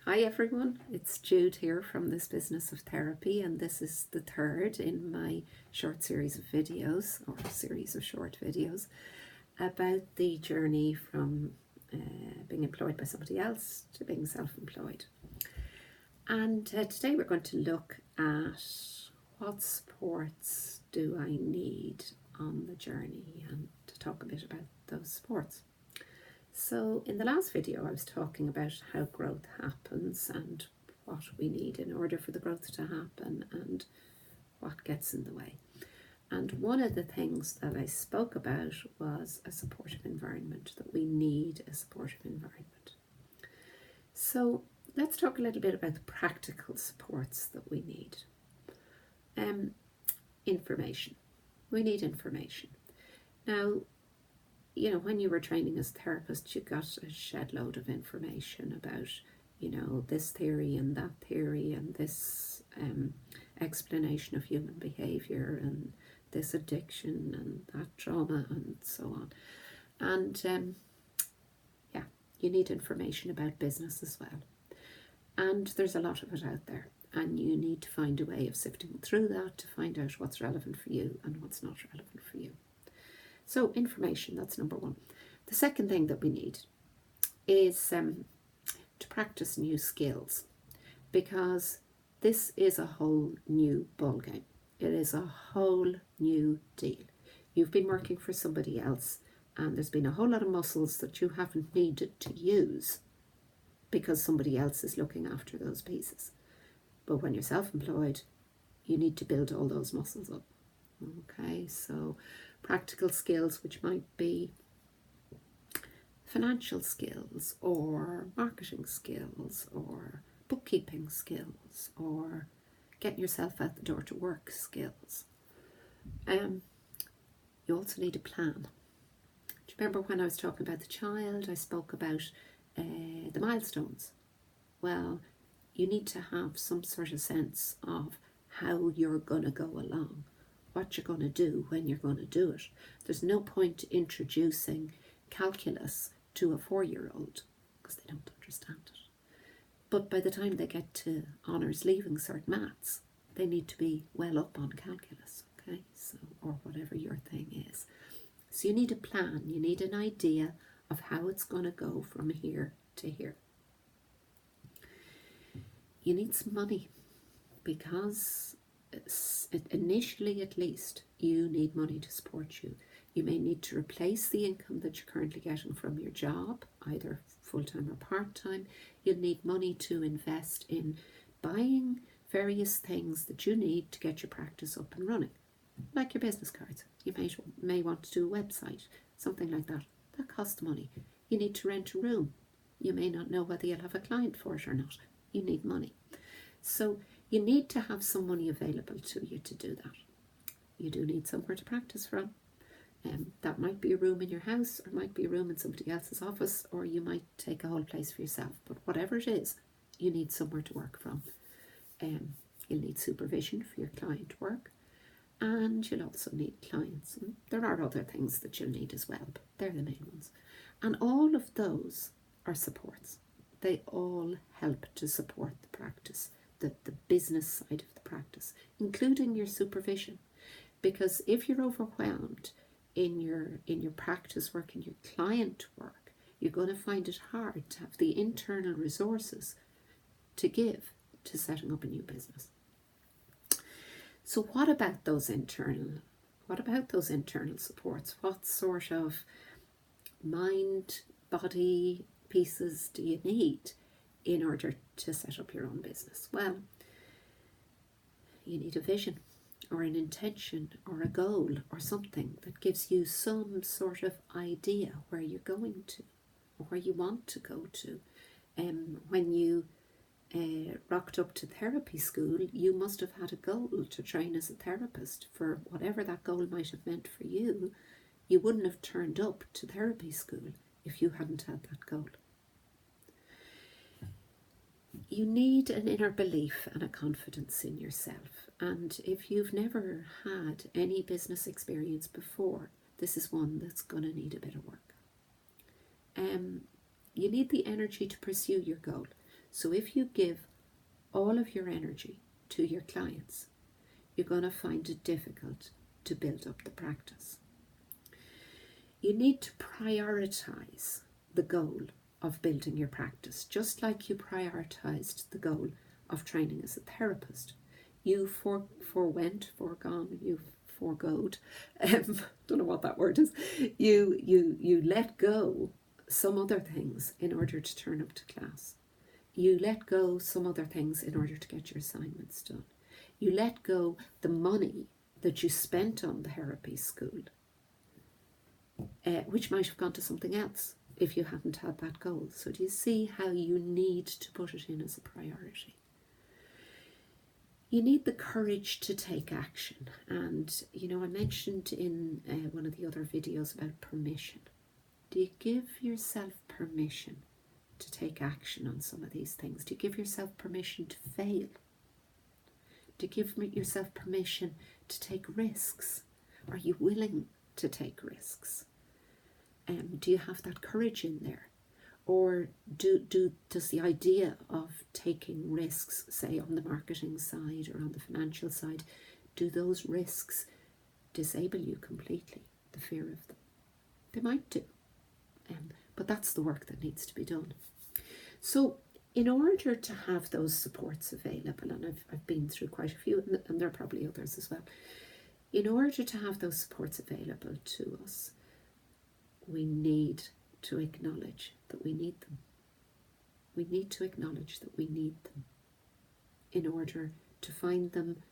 Hi everyone, it's Jude here from This Business of Therapy, and this is the third in my short series of videos, or series of short videos, about the journey from being employed by somebody else to being self-employed. And today we're going to look at what supports do I need on the journey, and to talk a bit about those supports. So in the last video I was talking about how growth happens and what we need in order for the growth to happen and what gets in the way. And one of the things that I spoke about was a supportive environment, that we need a supportive environment. So let's talk a little bit about the practical supports that we need. Information. We need information. Now, when you were training as a therapist, you got a shed load of information about, this theory and that theory and this explanation of human behaviour and this addiction and that trauma and so on. And you need information about business as well. And there's a lot of it out there. And you need to find a way of sifting through that to find out what's relevant for you and what's not relevant for you. So information, that's number one. The second thing that we need is to practice new skills, because this is a whole new ballgame. It is a whole new deal. You've been working for somebody else and there's been a whole lot of muscles that you haven't needed to use because somebody else is looking after those pieces. But when you're self-employed, you need to build all those muscles up. Okay, so practical skills, which might be financial skills or marketing skills or bookkeeping skills or getting yourself out the door to work skills. You also need a plan. Do you remember when I was talking about the child, I spoke about the milestones? Well, you need to have some sort of sense of how you're going to go along, what you're going to do when you're going to do it. There's no point introducing calculus to a 4-year-old because they don't understand it. But by the time they get to honours leaving cert maths, they need to be well up on calculus, okay? So, or whatever your thing is. So you need a plan, you need an idea of how it's going to go from here to here. You need some money, because initially at least you need money to support you. You may need to replace the income that you're currently getting from your job, either full-time or part-time. You'll need money to invest in buying various things that you need to get your practice up and running, like your business cards. You may want to do a website, something like that. That costs money. You need to rent a room. You may not know whether you'll have a client for it or not. You need money. So you need to have some money available to you to do that. You do need somewhere to practice from. That might be a room in your house, or might be a room in somebody else's office, or you might take a whole place for yourself. But whatever it is, you need somewhere to work from. You'll need supervision for your client work, and you'll also need clients. And there are other things that you'll need as well, but they're the main ones. And all of those are supports. They all help to support the practice, the business side of the practice, including your supervision. Because if you're overwhelmed in your practice work, in your client work, you're going to find it hard to have the internal resources to give to setting up a new business. So what about those internal supports? What sort of mind, body pieces do you need in order to set up your own business? Well, you need a vision or an intention or a goal or something that gives you some sort of idea where you're going to or where you want to go to. When you rocked up to therapy school, you must have had a goal to train as a therapist. For whatever that goal might have meant for you, you wouldn't have turned up to therapy school if you hadn't had that goal. You need an inner belief and a confidence in yourself. And if you've never had any business experience before, this is one that's going to need a bit of work. You need the energy to pursue your goal. So if you give all of your energy to your clients, you're going to find it difficult to build up the practice. You need to prioritize the goal of building your practice, just like you prioritized the goal of training as a therapist. You foregoed, don't know what that word is. You let go some other things in order to turn up to class. You let go some other things in order to get your assignments done. You let go the money that you spent on the therapy school, which might have gone to something else if you hadn't had that goal. So do you see how you need to put it in as a priority? You need the courage to take action. And, I mentioned in one of the other videos about permission. Do you give yourself permission to take action on some of these things? Do you give yourself permission to fail? Do you give yourself permission to take risks? Are you willing to take risks? Do you have that courage in there? Or does the idea of taking risks, say on the marketing side or on the financial side, do those risks disable you completely, the fear of them? They might do, but that's the work that needs to be done. So in order to have those supports available, and I've been through quite a few, and there are probably others as well, in order to have those supports available to us, we need to acknowledge that we need them. We need to acknowledge that we need them in order to find them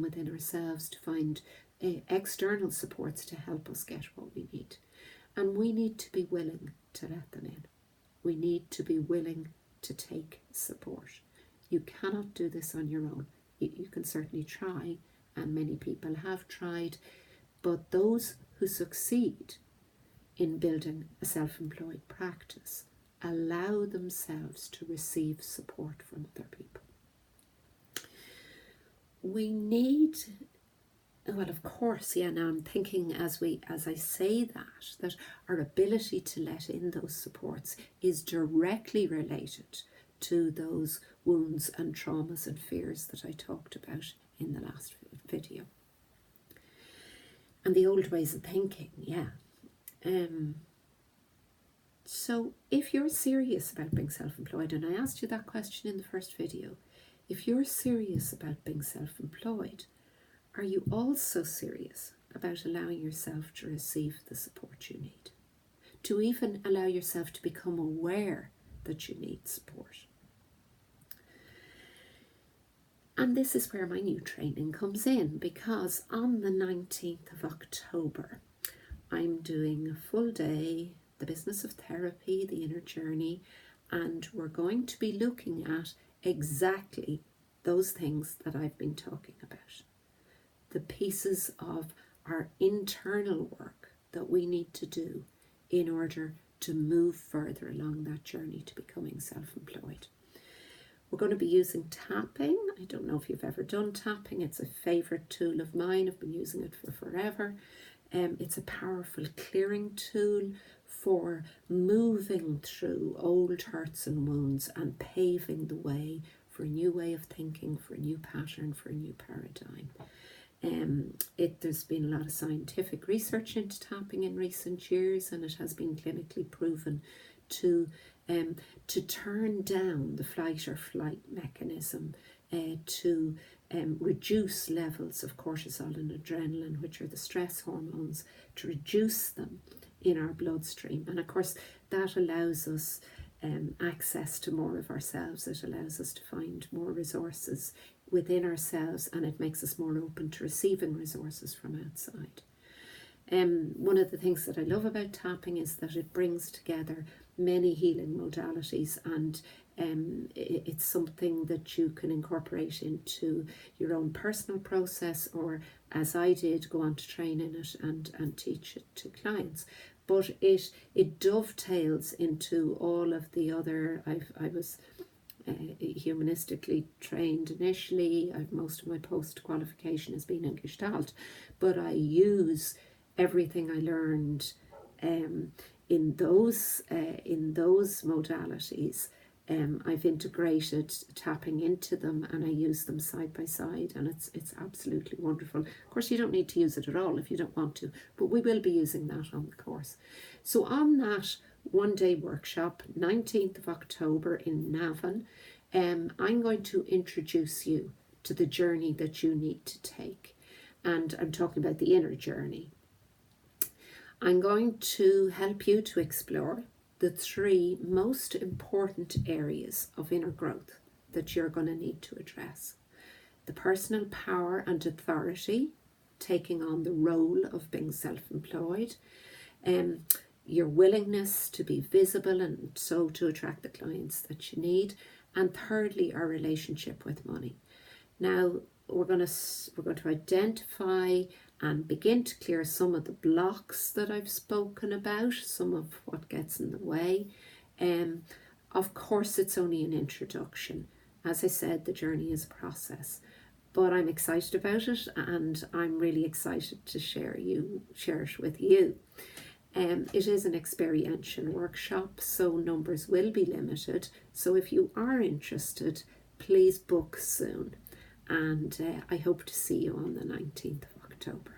within ourselves, to find external supports to help us get what we need. And we need to be willing to let them in. We need to be willing to take support. You cannot do this on your own. You can certainly try, and many people have tried, but those who succeed in building a self-employed practice allow themselves to receive support from other people. We need, well, of course, now I'm thinking as I say that our ability to let in those supports is directly related to those wounds and traumas and fears that I talked about in the last video. And the old ways of thinking, so if you're serious about being self-employed, and I asked you that question in the first video, if you're serious about being self-employed, are you also serious about allowing yourself to receive the support you need? To even allow yourself to become aware that you need support? And this is where my new training comes in, because on the 19th of October, I'm doing a full day, the business of therapy, the inner journey, and we're going to be looking at exactly those things that I've been talking about. The pieces of our internal work that we need to do in order to move further along that journey to becoming self-employed. We're going to be using tapping. I don't know if you've ever done tapping. It's a favourite tool of mine. I've been using it for forever. It's a powerful clearing tool for moving through old hurts and wounds and paving the way for a new way of thinking, for a new pattern, for a new paradigm. There's been a lot of scientific research into tapping in recent years, and it has been clinically proven to turn down the fight or flight mechanism, to reduce levels of cortisol and adrenaline, which are the stress hormones, to reduce them in our bloodstream. And of course that allows us access to more of ourselves. It allows us to find more resources within ourselves, and it makes us more open to receiving resources from outside. One of the things that I love about tapping is that it brings together many healing modalities, and it's something that you can incorporate into your own personal process, or as I did, go on to train in it and teach it to clients. But it dovetails into all of the other. I was humanistically trained initially. Most of my post qualification has been in Gestalt, but I use everything I learned in those modalities I've integrated tapping into them, and I use them side by side, and it's absolutely wonderful. Of course, you don't need to use it at all if you don't want to, but we will be using that on the course. So on that one-day workshop, 19th of October in Navan, I'm going to introduce you to the journey that you need to take. And I'm talking about the inner journey. I'm going to help you to explore the 3 most important areas of inner growth that you're going to need to address. The personal power and authority, taking on the role of being self-employed, your willingness to be visible and so to attract the clients that you need, and thirdly, our relationship with money. Now, we're going to identify and begin to clear some of the blocks that I've spoken about, some of what gets in the way. Of course, it's only an introduction. As I said, the journey is a process, but I'm excited about it, and I'm really excited to share it with you. It is an experiential workshop, so numbers will be limited. So if you are interested, please book soon. And I hope to see you on the 19th of October.